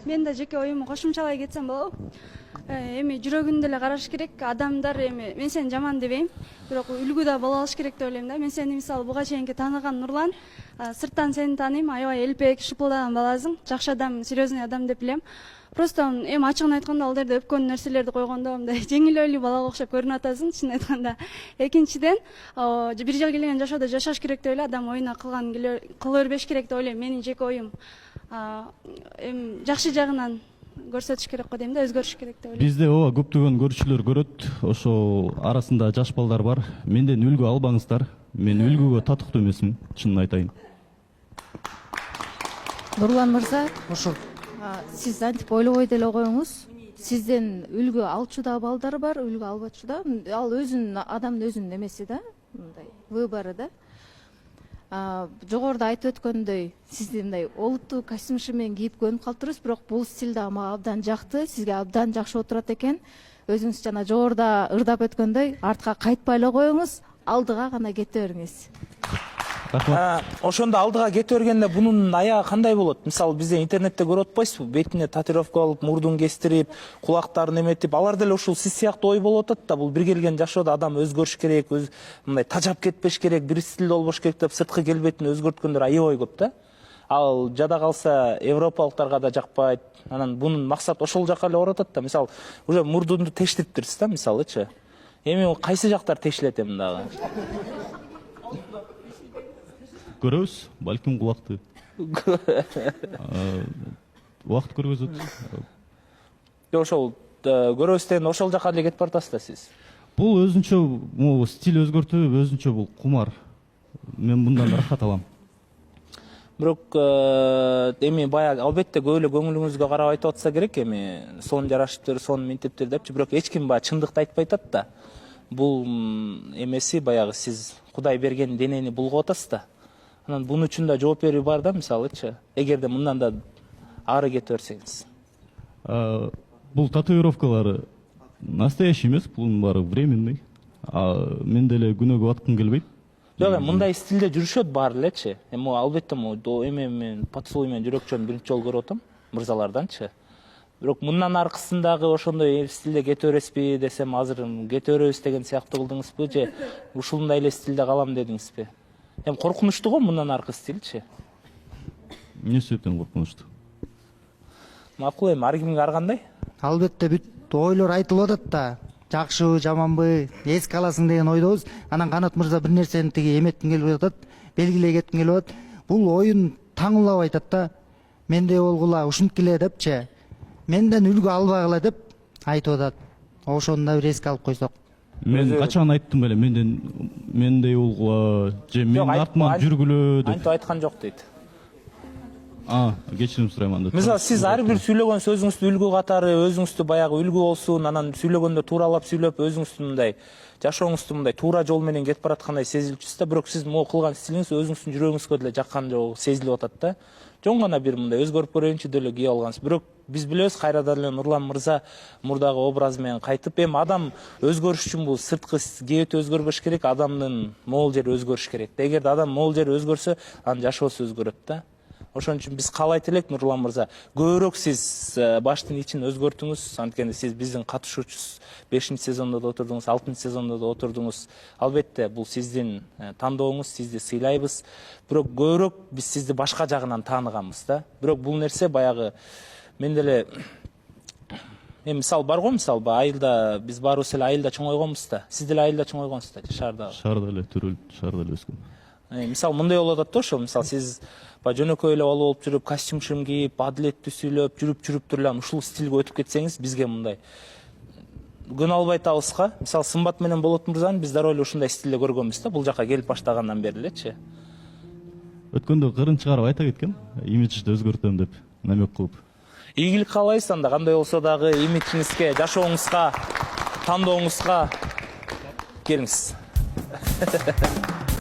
Мен да жеке оюмду кошумчалай кетсем болобу? Эми жүрөгүндө эле караш керек. Адамдар эми мен сени жаман дебейм, бирок үлгү да боло алыш керек деп ойлойм да. Мен сени мисалы буга чейинки тааныган Нурлан, сырттан сени тааныйм, аябай элпек, шыпылдаган баласың, жакшы адам, серьезный адам деп билем. Просто эми ачыгын айтканда ал жерде өпкөн нерселерди койгондо мындай жеңил балага окшоп көрүнүп атасың, чын айтканда. Экинчиден, бир жыл келген жашоодо жашаш керек деп эле адам оюна кыла бербеш керек деп ойлойм. Менин жеке оюм. Эми жакшы жагынан көрсөтүш керек го дейм да, өзгөрүш керек деп ойлойм. Бизде ооба көптөгөн көрүүчүлөр көрөт, ошо арасында жаш балдар бар. Менден үлгү албаңыздар. Мен үлгүгө татыктуу эмесмин, чынын айтайын. Нурлан мырза, ошо сиз антип ойлобой деле коюңуз. Сизден үлгү алчу да балдар бар, үлгү албачу да. Ал өзүнүн адамдын өзүнүн эмеси да, мындай выбору да. Жогоруда айтып өткөндөй, сизди мындай олуттуу костюм менен кийип көнүп калыптырбыз, бирок бул стиль да мага абдан жакты, сизге абдан жакшы отурат экен. Өзүңүз жана жогоруда ырдап өткөндөй, артка кайтпай эле коюңуз, алдыга гана кете бериңиз. Ошондо алдыга кете бергенде бунун аягы кандай болот? Мисалы бизде интернетте көрүп атпайсызбы? Бетине татуировка алып, мурдун кестирип, кулактарын эметип, алар деле ушул сиз сыяктуу ой болуп атат да. Бул бир келген жашоодо адам өзгөрүш керек, мындай тажап кетпеш керек, бир стилде болбош керек деп сырткы келбетин өзгөрткөндөр аябай көп да. Ал жада калса европалыктарга да жакпайт. Анан бунун максат ошол жака эле барып атат да. Мисалы, уже мурдунду тештириптирсиз да, мисалычы. Эми кайсы жактар тешилет эми дагы? Көрөбүз, балким кулакты. Убакыт көргөзөт. Ошол көрөбүз дегенде ошол жака эле кетип баратасыз да сиз. Бул өзүнчө стиль өзгөртүү, өзүнчө бул кумар. Мен мындан рахат алам. Бирок эми баягы албетте көп эле көңүлүңүзгө карап айтып атса керек, эми сон жарашыптыр, сон минтиптир депчи, бирок эч ким баягы чындыкты айтпай атат да. Бул эмеси баягы сиз Кудай берген денени булгап атасыз да. Анан бунун үчүн да жооп берүү бар да, мисалычы. Эгерде мындан да ары кете берсеңиз. Бул татуировкалары настоящий эмес, бунун баары временный. Мен деле күнөөгө баткым келбейт. Жок, мындай стилде жүрүшөт баары элечи. Эми албетте мен поцелуй менен жүрөкчөн биринчи жолу көрүп атам мырзаларданчы. Бирок мындан аркысындагы ошондой стилде кете бересизби десем, азыр кете беребиз деген сыяктуу кылдыңызбы же ушундай эле стилде калам дедиңизби? Эми коркунучтуу го мындан аркы стилчи. Эмне себептен коркунучтуу? Макул, эми ар кимге ар кандай? Албетте бүт ойлор айтылып атат да. Жакшыбы, жаманбы, эске аласың деген ойдобуз. Анан Канат мырза бир нерсени тиги эметким келип атат, белгилей кетким келип атат. Бул оюн таңылап айтат да. Мендей болгула, ушинтип эле депчи. Менден үлгү албагыла деп айтып атат. Ошону да бир эске алып койсок. Мен качан айттым беле, мендей болгула, же мен артыман жүргүлө деп. Антип айткан жок дейт. Кечирим сурайм анда. Мисалы, сиз ар бир сүйлөгөн сөзүңүздү үлгү катары, өзүңүздү баягы үлгү болсун, анан сүйлөгөндө тууралап сүйлөп, өзүңүздү мындай жашооңузду мындай туура жол менен кетип бараткандай сезилчүсүз да, бирок сиз могу кылган стилиңиз өзүңүздүн жүрөгүңүзгө деле жаккан жок сезилип атат да. Жон гана бир мындай өзгөрүп көрөйүнчү деле кийип алгансыз. Бирок биз билебиз, кайрадан эле Нурлан мырза мурдагы образы менен кайтып, эми адам өзгөрүш үчүн бул сырткы кээпти өзгөрбөш керек, адамдын могул жери өзгөрүш керек. Эгерде адам могул жери өзгөрсө, анын жашоосу өзгөрөт да. Ошон үчүн биз каалайт элек, Нурлан мырза, көбүрөөк сиз баштын ичин өзгөртүңүз. Анткени сиз биздин катышуучубуз. 5-сезондо да отурдуңуз, 6-сезондо да отурдуңуз. Албетте бул сиздин тандооңуз, сизди сыйлайбыз. Бирок көбүрөөк биз сизди башка жагынан тааныганбыз да. Бирок бул нерсе баягы мен деле эми мисалы бар го, мисалы айылда биз баарыбыз эле айылда чоңойгонбуз да. Сиз деле айылда чоңойгонсуз да, шаарда. Шаарда эле төрөлүп, шаарда эле өскөм. Мисалы мындай болуп атат да, ошо мисалы сиз жөнөкөй эле бала болуп жүрүп, костюм кийип, адилеттүү сүйлөп, жүрүп эле ушул стилге өтүп кетсеңиз, бизге мындай күнөө албай атабызга. Мисалы Сымбат менен Болот мырзаны биз дароо эле ушундай стилде көргөнбүз да, бул жака келип баштагандан бери элечи. Өткөндө кырын чыгарып айта кеткен, имиджди өзгөртөм деп намек кылып. Ийгилик каалайбыз анда, кандай болсо дагы имиджиңизге, жашооңузга, тандооңузга келиңиз.